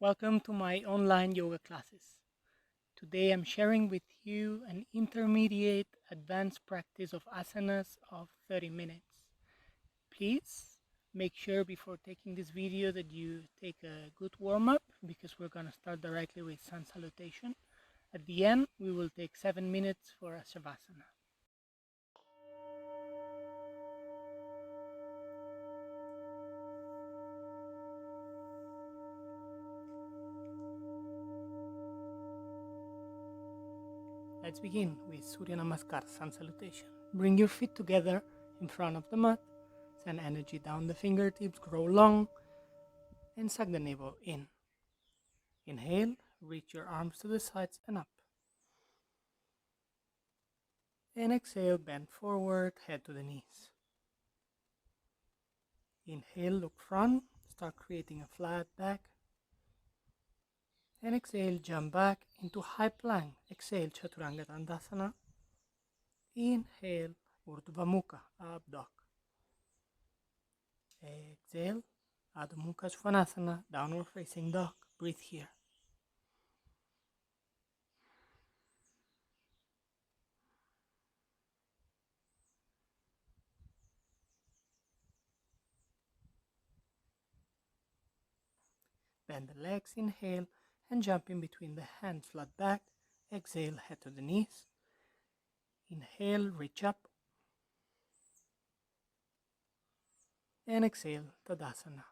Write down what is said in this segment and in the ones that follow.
Welcome to my online yoga classes. Today I'm sharing with you an intermediate advanced practice of asanas of 30 minutes. Please make sure before taking this video that you take a good warm-up because we're going to start directly with sun salutation. At the end, we will take 7 minutes for a shavasana. Let's begin with Surya Namaskar, sun salutation. Bring your feet together in front of the mat. Send energy down the fingertips, grow long, and suck the navel in. Inhale, reach your arms to the sides and up. And exhale, bend forward, head to the knees. Inhale, look front, start creating a flat back. And exhale, jump back into high plank. Exhale, Chaturanga Dandasana. Inhale, Urdhva Mukha, up dog. Exhale, Adho Mukha Svanasana, downward facing dog. Breathe here. Bend the legs, inhale, and jump in between the hands, flat back. Exhale, head to the knees. Inhale, reach up. And exhale, Tadasana.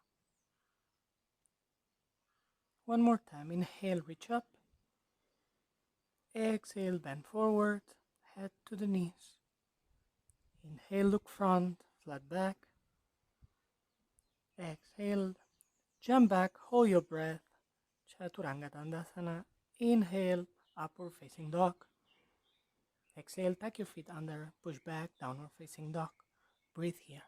One more time, inhale, reach up. Exhale, bend forward, head to the knees. Inhale, look front, flat back. Exhale, jump back, hold your breath. Chaturanga Dandasana. Inhale, upward facing dog. Exhale, tuck your feet under, push back, downward facing dog. Breathe here.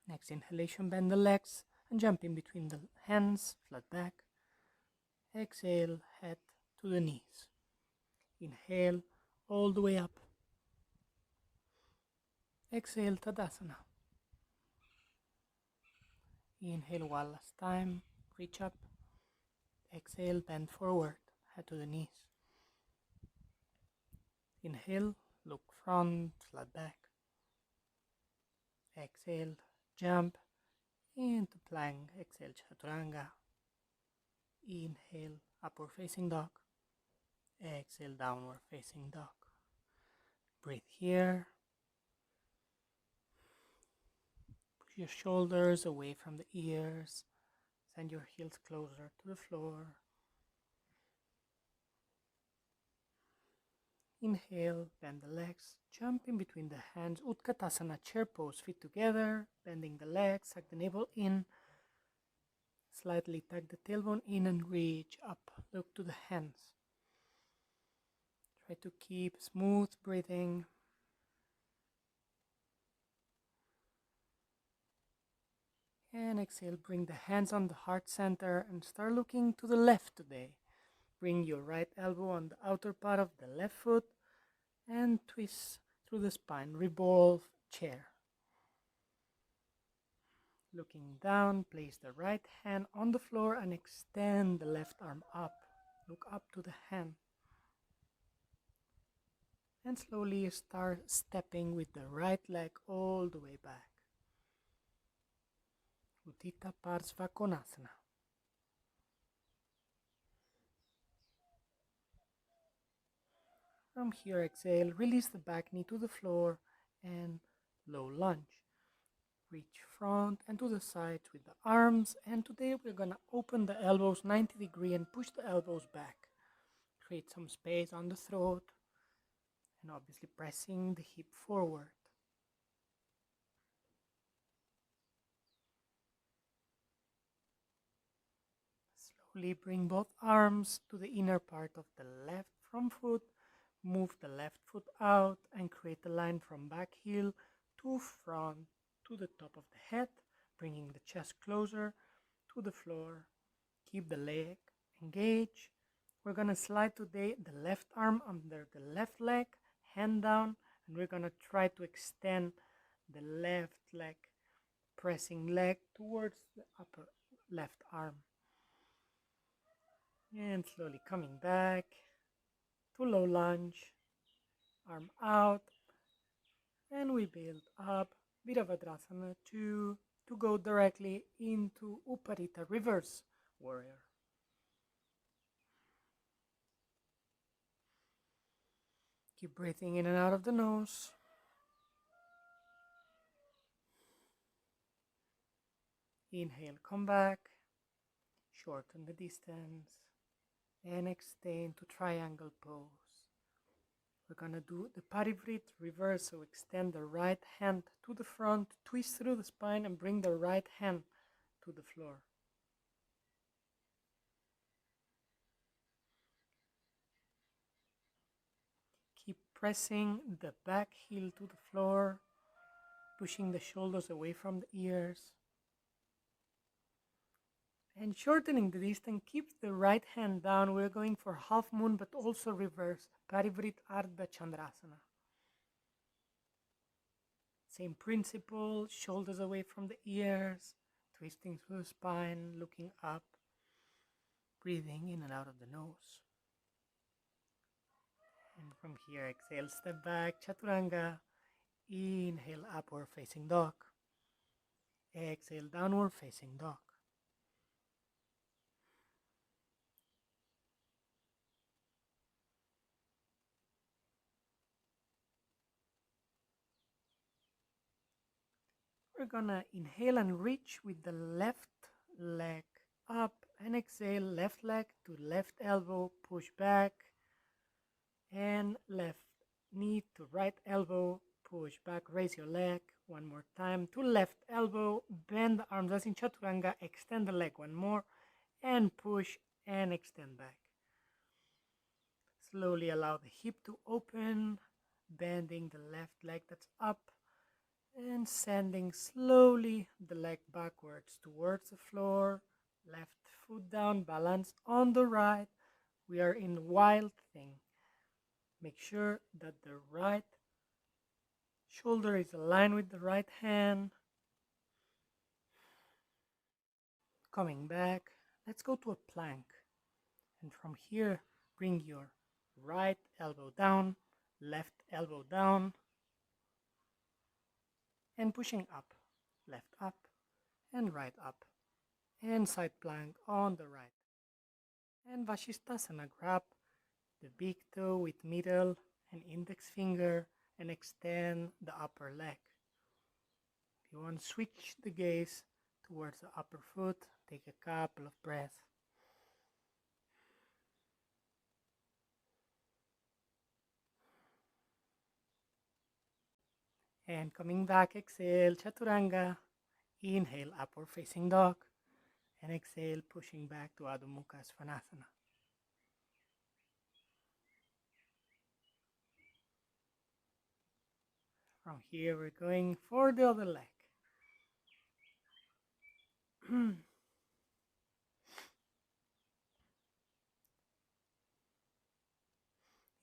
Next inhalation, bend the legs and jump in between the hands, flat back. Exhale, head to the knees. Inhale, all the way up. Exhale, Tadasana. Inhale one last time, reach up. Exhale, bend forward, head to the knees. Inhale, look front, flat back. Exhale, jump into plank. Exhale, Chaturanga. Inhale, upward facing dog. Exhale, downward facing dog. Breathe here. Push your shoulders away from the ears. Send your heels closer to the floor. Inhale, bend the legs, jump in between the hands, Utkatasana, chair pose, feet together, bending the legs, suck the navel in, slightly tuck the tailbone in and reach up, look to the hands. Try to keep smooth breathing. And exhale, bring the hands on the heart center and start looking to the left today. Bring your right elbow on the outer part of the left foot and twist through the spine. Revolve chair. Looking down, place the right hand on the floor and extend the left arm up. Look up to the hand. And slowly start stepping with the right leg all the way back. Utthita Parsva Konasana. From here, exhale, release the back knee to the floor and low lunge. Reach front and to the sides with the arms, and today we're going to open the elbows 90 degrees and push the elbows back. Create some space on the throat and obviously pressing the hip forward. Slowly bring both arms to the inner part of the left front foot. Move the left foot out and create a line from back heel to front to the top of the head, bringing the chest closer to the floor. Keep the leg engage. We're going to slide today the left arm under the left leg, hand down, and we're going to try to extend the left leg, pressing leg towards the upper left arm. And slowly coming back to low lunge, arm out, and we build up Virabhadrasana 2 to go directly into Uparita Reverse Warrior. Keep breathing in and out of the nose. Inhale, come back, shorten the distance, and extend to triangle pose. We're going to do the Parivrit reverse, so extend the right hand to the front, twist through the spine, and bring the right hand to the floor. Keep pressing the back heel to the floor, pushing the shoulders away from the ears. And shortening the distance, keep the right hand down. We're going for half moon, but also reverse, Parivrit Ardha Chandrasana. Same principle, shoulders away from the ears, twisting through the spine, looking up, breathing in and out of the nose. And from here, exhale, step back, Chaturanga. Inhale, upward facing dog. Exhale, downward facing dog. We're gonna inhale and reach with the left leg up, and exhale, left leg to left elbow, push back, and left knee to right elbow, push back, raise your leg. One more time to left elbow, bend the arms as in Chaturanga, extend the leg one more, and push and extend back. Slowly allow the hip to open, bending the left leg that's up, and sending slowly the leg backwards towards the floor. Left foot down, balance on the right. We are in wild thing. Make sure that the right shoulder is aligned with the right hand. Coming back, let's go to a plank. And from here, bring your right elbow down, left elbow down, and pushing up, left up, and right up, and side plank on the right. And Vashisthasana, grab the big toe with middle and index finger and extend the upper leg. If you want to switch the gaze towards the upper foot, take a couple of breaths. And coming back, exhale, Chaturanga. Inhale, upward facing dog. And exhale, pushing back to Adho Mukha Svanasana. From here, we're going for the other leg.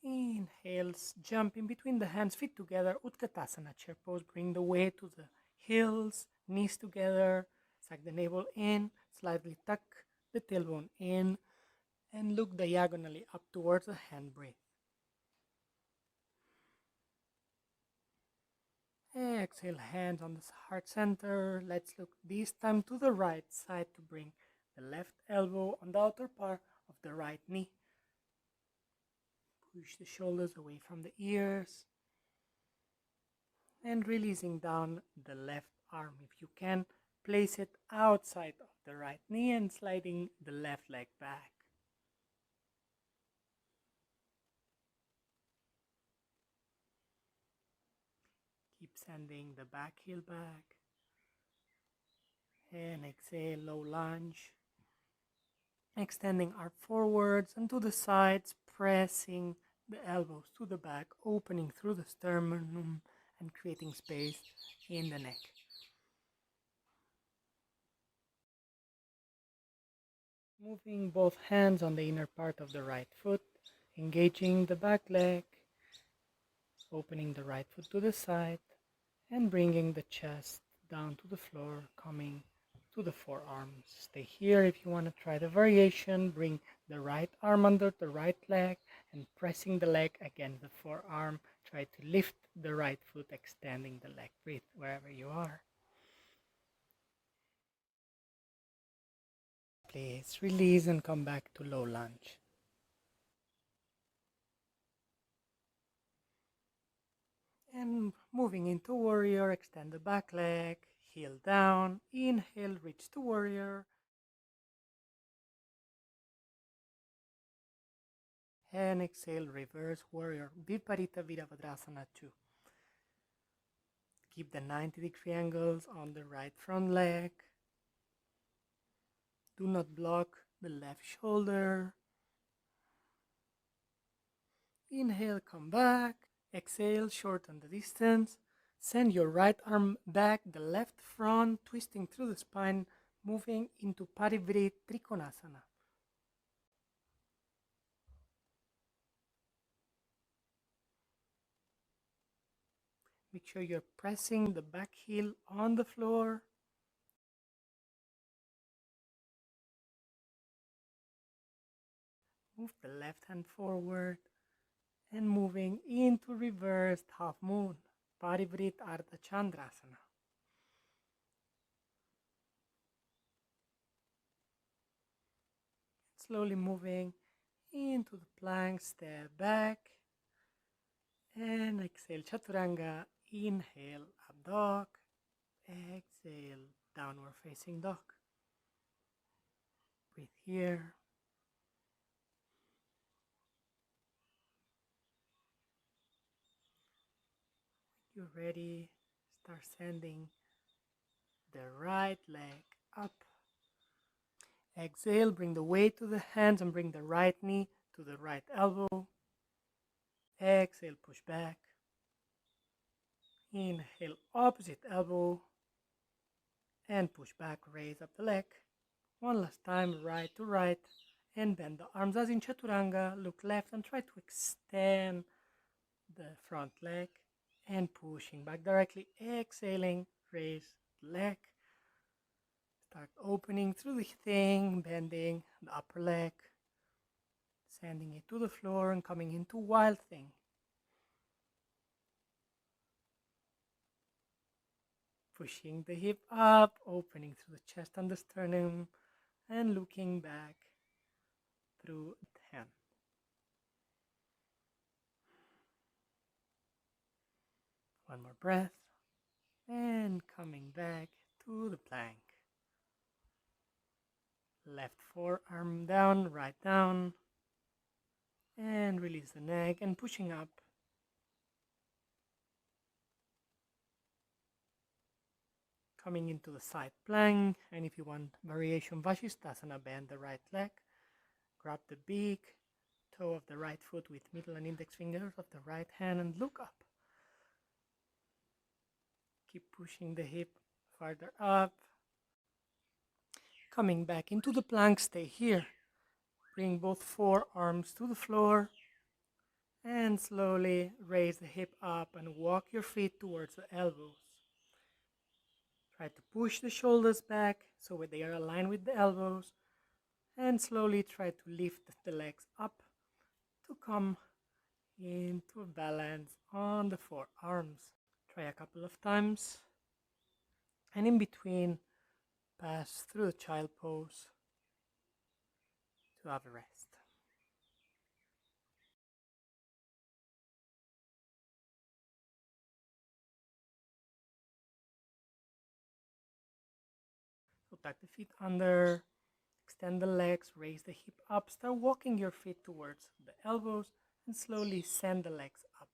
Inhales, jump in between the hands, feet together, Utkatasana, chair pose. Bring the weight to the heels, knees together, suck the navel in, slightly tuck the tailbone in, and look diagonally up towards the hand. Breathe. Exhale, hands on the heart center. Let's look this time to the right side to bring the left elbow on the outer part of the right knee. Push the shoulders away from the ears. And releasing down the left arm. If you can, place it outside of the right knee and sliding the left leg back. Keep sending the back heel back. And exhale, low lunge. Extending arm forwards and to the sides, pressing the elbows to the back, opening through the sternum and creating space in the neck. Moving both hands on the inner part of the right foot, engaging the back leg, opening the right foot to the side, and bringing the chest down to the floor, coming to the forearms. Stay here if you want to try the variation. Bring the right arm under the right leg and pressing the leg against the forearm. Try to lift the right foot, extending the leg. Breathe wherever you are. Please release and come back to low lunge. And moving into warrior, extend the back leg, heel down, inhale, reach to warrior. And exhale, reverse warrior, Viparita Virabhadrasana 2. Keep the 90-degree angles on the right front leg. Do not block the left shoulder. Inhale, come back. Exhale, shorten the distance. Send your right arm back, the left front, twisting through the spine, moving into Parivrit Trikonasana. Make sure you're pressing the back heel on the floor. Move the left hand forward and moving into reversed half moon, Parivrit Ardha Chandrasana. Slowly moving into the plank, step back, and exhale Chaturanga, inhale up dog, exhale downward facing dog. Breathe here. When you're ready, start sending the right leg up. Exhale, bring the weight to the hands and bring the right knee to the right elbow. Exhale, push back. Inhale, opposite elbow. And push back, raise up the leg. One last time, right to right. And bend the arms as in Chaturanga. Look left and try to extend the front leg. And pushing back directly. Exhaling, raise the leg. Start opening through the thing, bending the upper leg. Sending it to the floor and coming into wild thing. Pushing the hip up, opening through the chest and the sternum, and looking back through the hand. One more breath, and coming back to the plank. Left forearm down, right down, and release the neck and pushing up. Coming into the side plank, and if you want variation Vashisthasana, bend the right leg, grab the big toe of the right foot with middle and index fingers of the right hand and look up. Keep pushing the hip farther up. Coming back into the plank, stay here. Bring both forearms to the floor and slowly raise the hip up and walk your feet towards the elbows. Try to push the shoulders back so they are aligned with the elbows and slowly try to lift the legs up to come into a balance on the forearms. Try a couple of times and in between pass through the child pose to have a rest. So tuck the feet under, extend the legs, raise the hip up, start walking your feet towards the elbows and slowly send the legs up.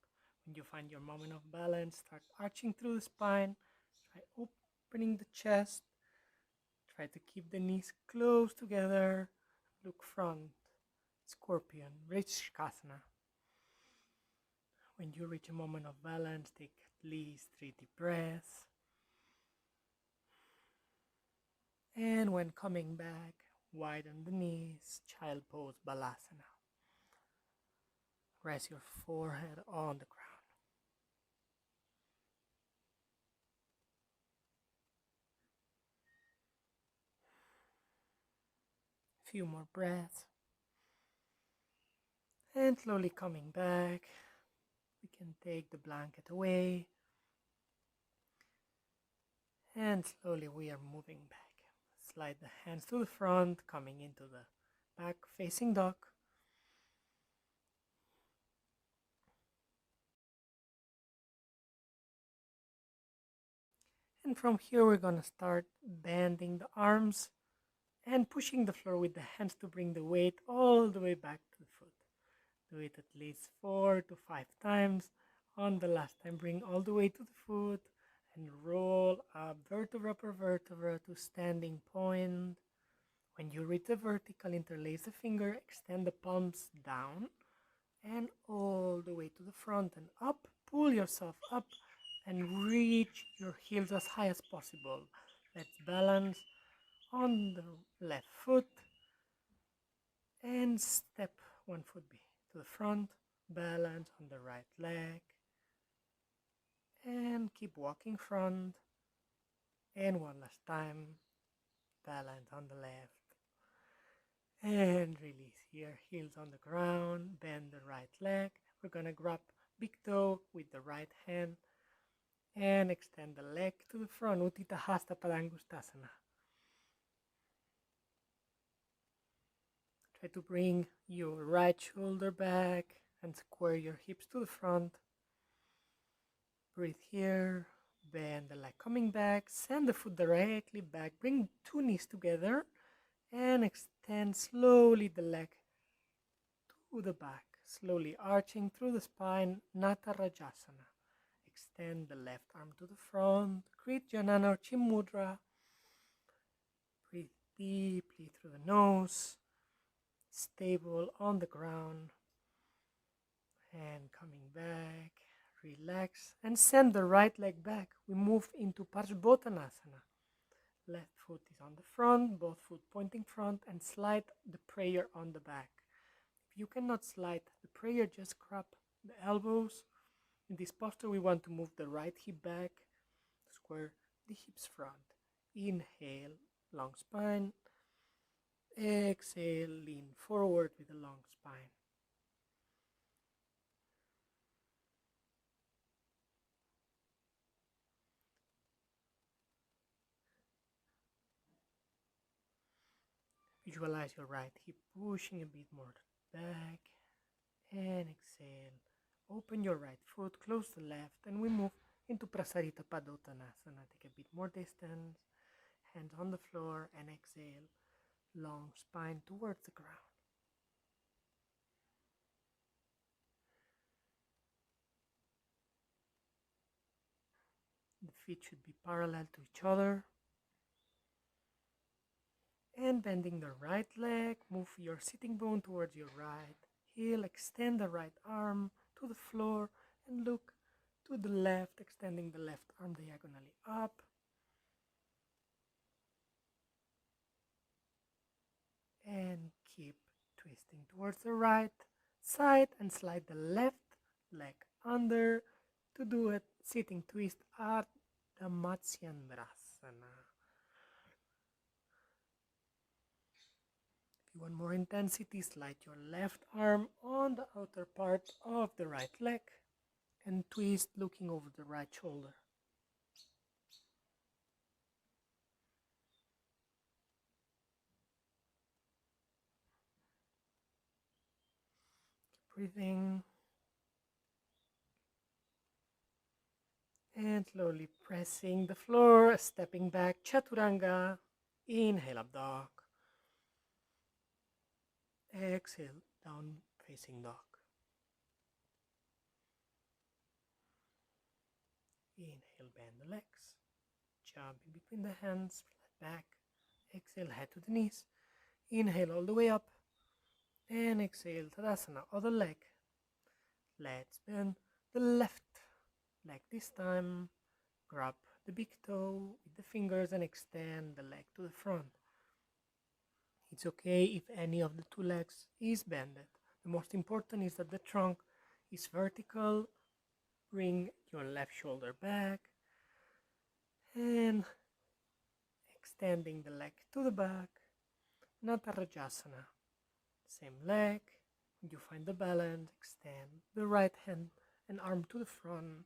When you find your moment of balance, start arching through the spine, try opening the chest, try to keep the knees close together, look front, scorpion, Vrishkasana. When you reach a moment of balance, take at least 3 deep breaths. And when coming back, Widen the knees, child pose, balasana. Rest your forehead on the ground. Few more breaths. And slowly coming back, we can take the blanket away. And slowly we are moving back. Slide the hands to the front, coming into the back facing dog. And from here we're going to start bending the arms and pushing the floor with the hands to bring the weight all the way back to the foot. Do it at least 4 to 5 times. On the last time, bring all the way to the foot and roll up vertebra per vertebra to standing point. When you reach the vertical, interlace the finger, extend the palms down and all the way to the front and up. Pull yourself up and reach your heels as high as possible. Let's balance on the left foot and step one foot to the front, balance on the right leg and keep walking front, and one last time, balance on the left and release here, heels on the ground, bend the right leg. We're gonna grab big toe with the right hand and extend the leg to the front, Utthita Hasta Padangusthasana. Try to bring your right shoulder back and square your hips to the front. Breathe here, bend the leg coming back, send the foot directly back, bring two knees together and extend slowly the leg to the back, slowly arching through the spine, Natarajasana. Extend the left arm to the front, create Janana or Chin Mudra. Breathe deeply through the nose, stable on the ground, and coming back, relax, and send the right leg back. We move into Parsvottanasana. Left foot is on the front, both foot pointing front, and slide the prayer on the back. If you cannot slide the prayer, just grab the elbows. In this posture, we want to move the right hip back, square the hips front. Inhale, long spine. Exhale, lean forward with a long spine. Visualize your right hip pushing a bit more back. And exhale. Open your right foot, close the left, and we move into Prasarita Padottanasana. Take a bit more distance. Hands on the floor and exhale. Long spine towards the ground. The feet should be parallel to each other. And bending the right leg, move your sitting bone towards your right heel, extend the right arm to the floor and look to the left, extending the left arm diagonally up. And keep twisting towards the right side and slide the left leg under to do a sitting twist at the Matsyendrasana. If you want more intensity, slide your left arm on the outer part of the right leg and twist looking over the right shoulder. Keep breathing. And slowly pressing the floor, stepping back, Chaturanga. Inhale, up dog. Exhale, down facing dog. Inhale, bend the legs. Jump in between the hands, flat back. Exhale, head to the knees. Inhale all the way up. And exhale, Tadasana, other leg. Let's bend the left leg this time. Grab the big toe with the fingers and extend the leg to the front. It's okay if any of the two legs is bended. The most important is that the trunk is vertical. Bring your left shoulder back and extending the leg to the back. Natarajasana. Same leg. When you find the balance, extend the right hand and arm to the front.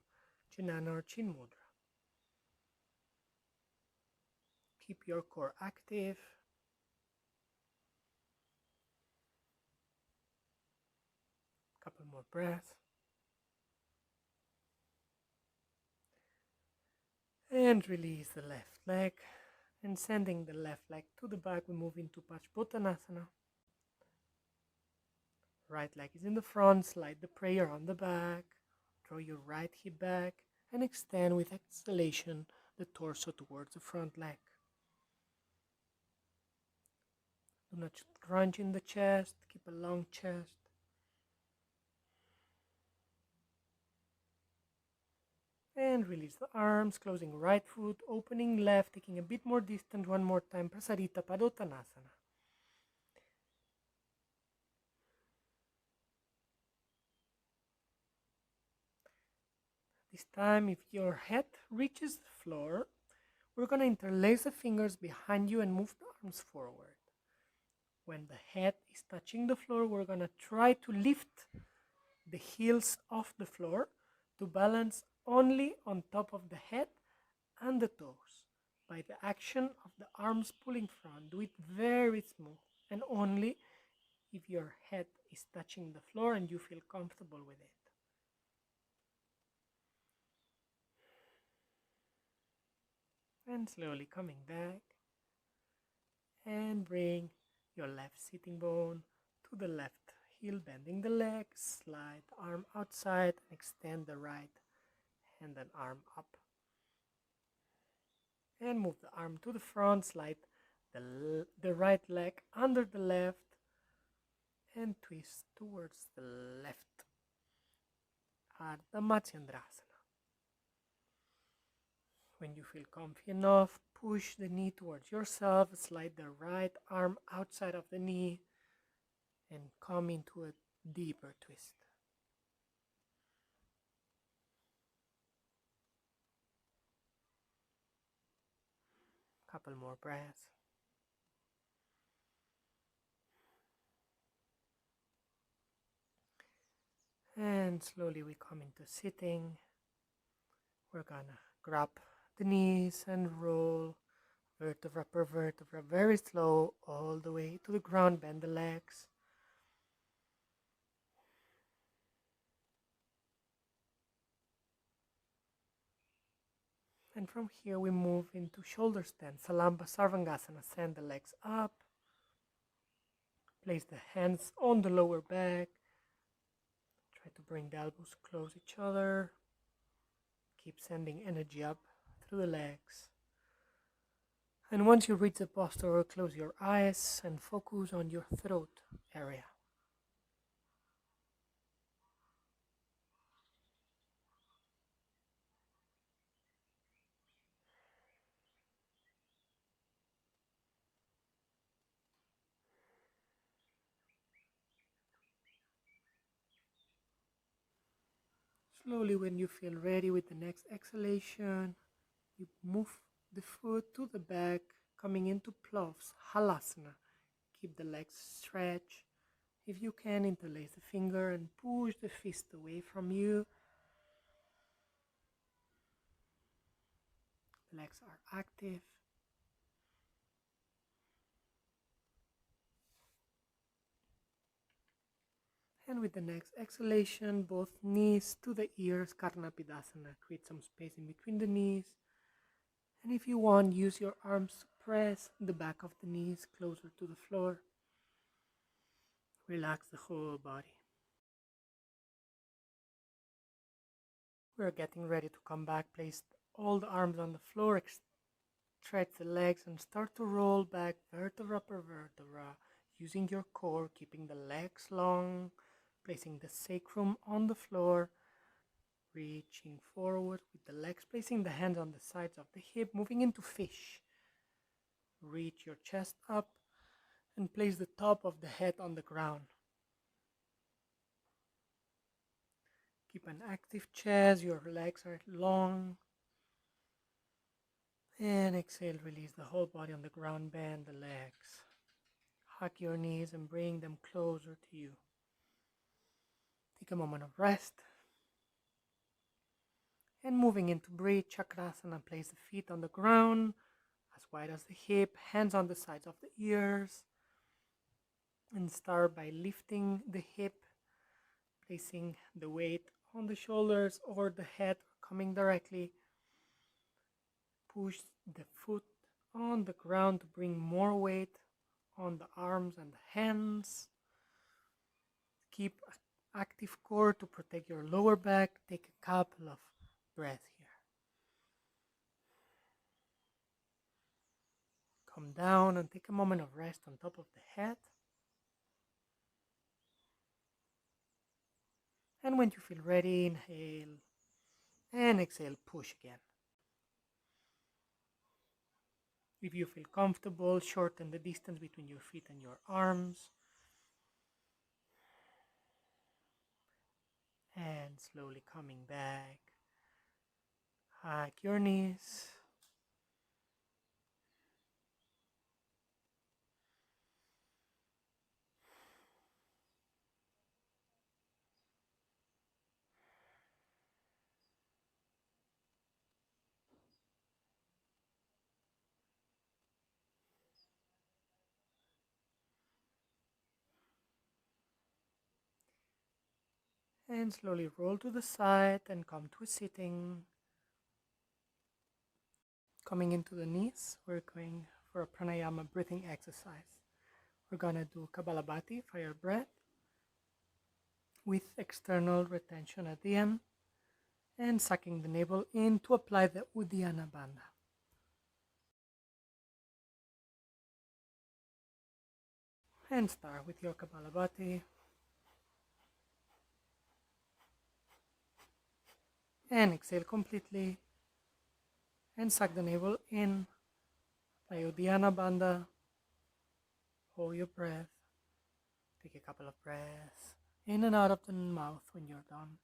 Jnana or Chin Mudra. Keep your core active. Couple more breaths. And release the left leg. And sending the left leg to the back, we move into Paschimottanasana. Right leg is in the front, slide the prayer on the back. Draw your right hip back and extend with exhalation the torso towards the front leg. Do not crunch in the chest, keep a long chest. And release the arms, closing right foot, opening left, taking a bit more distance. One more time, Prasarita Padottanasana. This time, if your head reaches the floor, we're going to interlace the fingers behind you and move the arms forward. When the head is touching the floor, we're going to try to lift the heels off the floor to balance only on top of the head and the toes. By the action of the arms pulling front, do it very smooth and only if your head is touching the floor and you feel comfortable with it. And slowly coming back and bring your left sitting bone to the left heel, bending the leg, slide the arm outside and extend the right hand and arm up. And move the arm to the front, slide the right leg under the left and twist towards the left. Ardha Matsyendrasana. When you feel comfy enough, push the knee towards yourself, slide the right arm outside of the knee and come into a deeper twist. Couple more breaths. And slowly we come into sitting. We're gonna grab the knees and roll vertebra per vertebra, very slow, all the way to the ground. Bend the legs. And from here we move into shoulder stand, Salamba Sarvangasana. Send the legs up. Place the hands on the lower back. Try to bring the elbows close each other. Keep sending energy up through the legs. And once you reach the posture, close your eyes and focus on your throat area. Slowly, when you feel ready with the next exhalation, you move the foot to the back, coming into plows, halasana. Keep the legs stretched. If you can, interlace the finger and push the fist away from you. The legs are active. And with the next exhalation, both knees to the ears, Karnapidasana. Create some space in between the knees. And if you want, use your arms to press the back of the knees closer to the floor. Relax the whole body. We're getting ready to come back. Place all the arms on the floor. Stretch the legs and start to roll back vertebra per vertebra. Using your core, keeping the legs long. Placing the sacrum on the floor. Reaching forward with the legs. Placing the hands on the sides of the hip. Moving into fish. Reach your chest up and place the top of the head on the ground. Keep an active chest, your legs are long. And exhale, release the whole body on the ground, bend the legs. Hug your knees and bring them closer to you. Take a moment of rest. And moving into breathe, chakrasana, place the feet on the ground, as wide as the hip, hands on the sides of the ears. And start by lifting the hip, placing the weight on the shoulders or the head, coming directly. Push the foot on the ground to bring more weight on the arms and the hands. Keep active core to protect your lower back. Take a couple of breaths here. Come down and take a moment of rest on top of the head. And when you feel ready, inhale and exhale, push again. If you feel comfortable, shorten the distance between your feet and your arms. And slowly coming back. Hug your knees. And slowly roll to the side and come to a sitting. Coming into the knees, we're going for a pranayama breathing exercise. We're gonna do Kapalabhati, fire breath, with external retention at the end, and sucking the navel in to apply the Uddiyana Bandha. And start with your Kapalabhati. And exhale completely. And suck the navel in. Apply Uddiyana Bandha. Hold your breath. Take a couple of breaths in and out of the mouth when you're done.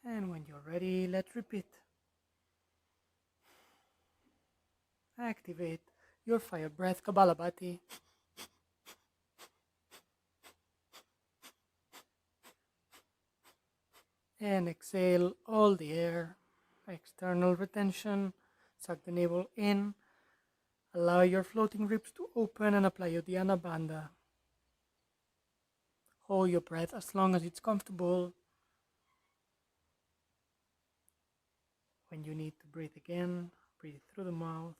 And when you're ready, let's repeat. Activate your fire breath, Kapalabhati. And exhale all the air, external retention. Suck the navel in. Allow your floating ribs to open and apply your Uddiyana Bandha. Hold your breath as long as it's comfortable. When you need to breathe again, breathe through the mouth.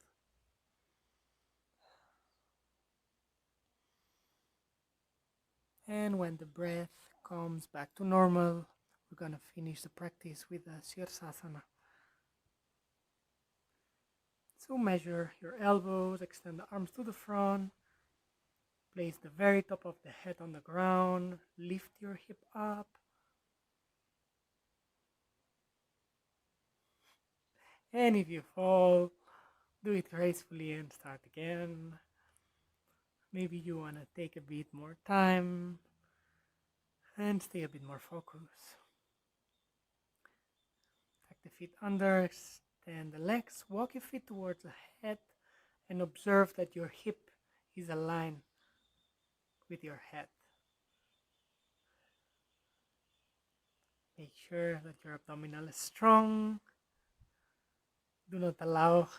And when the breath comes back to normal, we're going to finish the practice with a Sirsasana. So measure your elbows, extend the arms to the front, place the very top of the head on the ground, lift your hip up, and if you fall, do it gracefully and start again. Maybe you want to take a bit more time and stay a bit more focused. Tuck the feet under, extend the legs, walk your feet towards the head, and observe that your hip is aligned with your head. Make sure that your abdominal is strong. Do not allow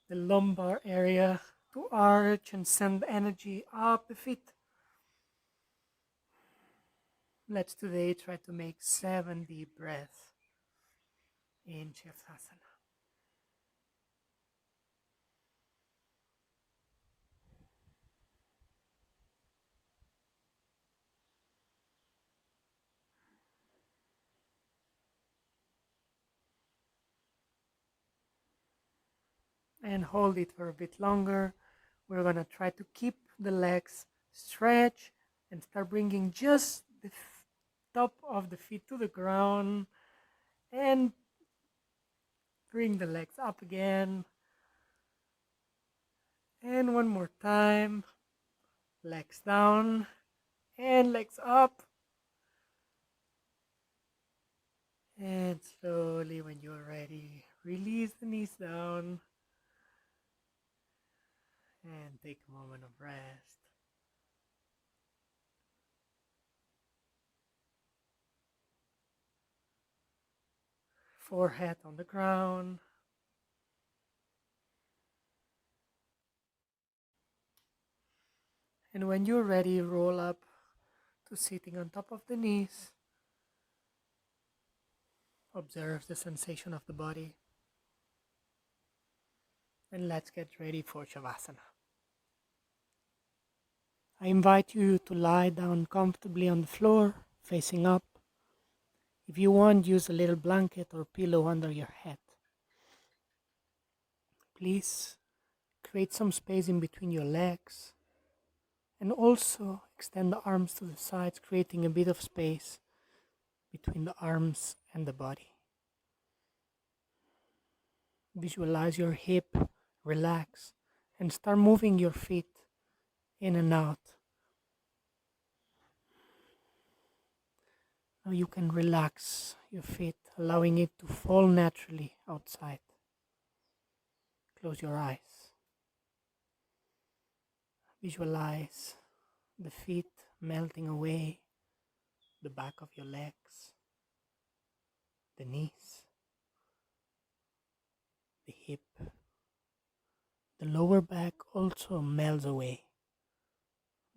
the lumbar area to arch and send energy up the feet. Let's today try to make 7 deep breaths in Sirsasana. And hold it for a bit longer. We're going to try to keep the legs stretched and start bringing just the top of the feet to the ground and bring the legs up again. And one more time. Legs down and legs up. And slowly, when you're ready, release the knees down and take a moment of rest. Forehead on the ground. And when you're ready, roll up to sitting on top of the knees. Observe the sensation of the body. And let's get ready for Shavasana. I invite you to lie down comfortably on the floor, facing up. If you want, use a little blanket or pillow under your head. Please create some space in between your legs and also extend the arms to the sides, creating a bit of space between the arms and the body. Visualize your hip relax and start moving your feet in and out. Now you can relax your feet, allowing it to fall naturally outside. Close your eyes. Visualize the feet melting away, the back of your legs, the knees, the hip. The lower back also melts away,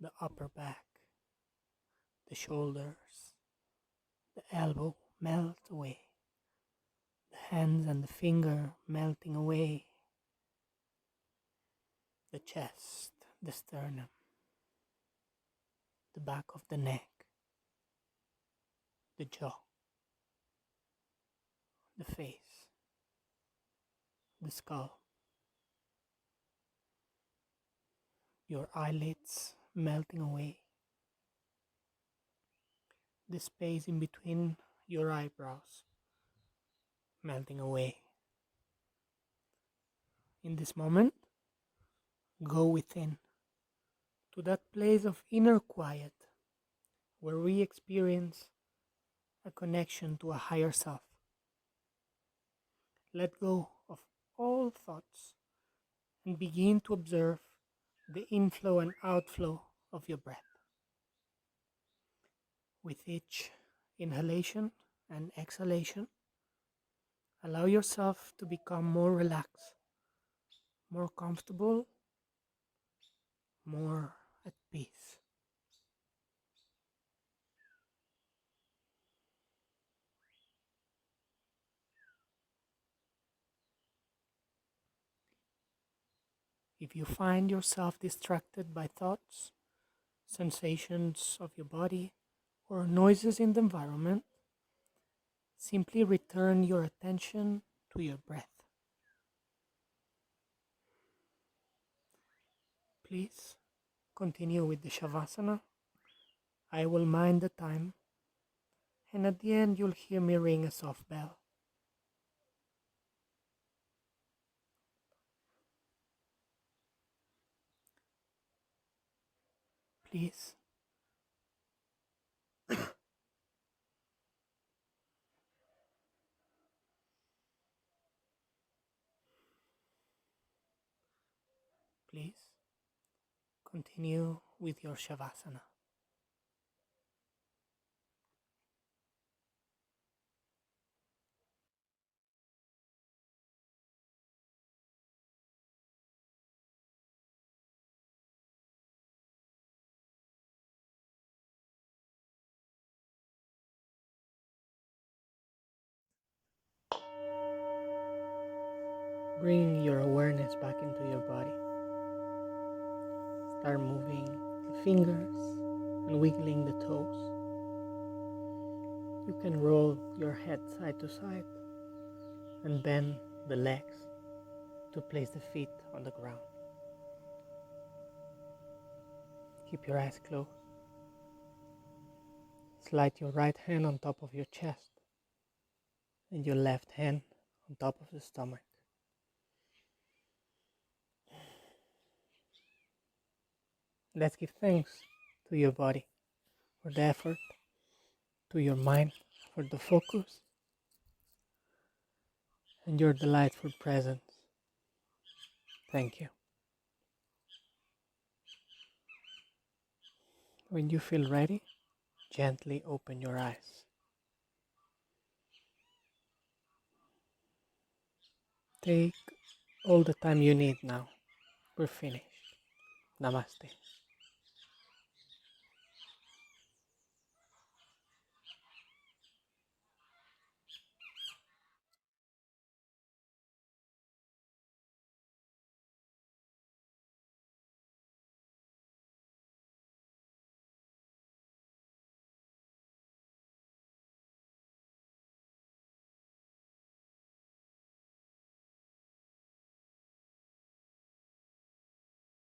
the upper back, the shoulders, the elbow melts away, the hands and the finger melting away, the chest, the sternum, the back of the neck, the jaw, the face, the skull, your eyelids melting away, the space in between your eyebrows melting away. In this moment, go within to that place of inner quiet where we experience a connection to a higher self. Let go of all thoughts and begin to observe the inflow and outflow of your breath. With each inhalation and exhalation, allow yourself to become more relaxed, more comfortable, more at peace. If you find yourself distracted by thoughts, sensations of your body, or noises in the environment, simply return your attention to your breath. Please continue with the Shavasana. I will mind the time, and at the end you'll hear me ring a soft bell. Please continue with your Shavasana. Bring your awareness back into your body. Start moving the fingers and wiggling the toes. You can roll your head side to side and bend the legs to place the feet on the ground. Keep your eyes closed. Slide your right hand on top of your chest and your left hand on top of the stomach. Let's give thanks to your body for the effort, to your mind for the focus, and your delightful presence. Thank you. When you feel ready, gently open your eyes. Take all the time you need now. We're finished. Namaste.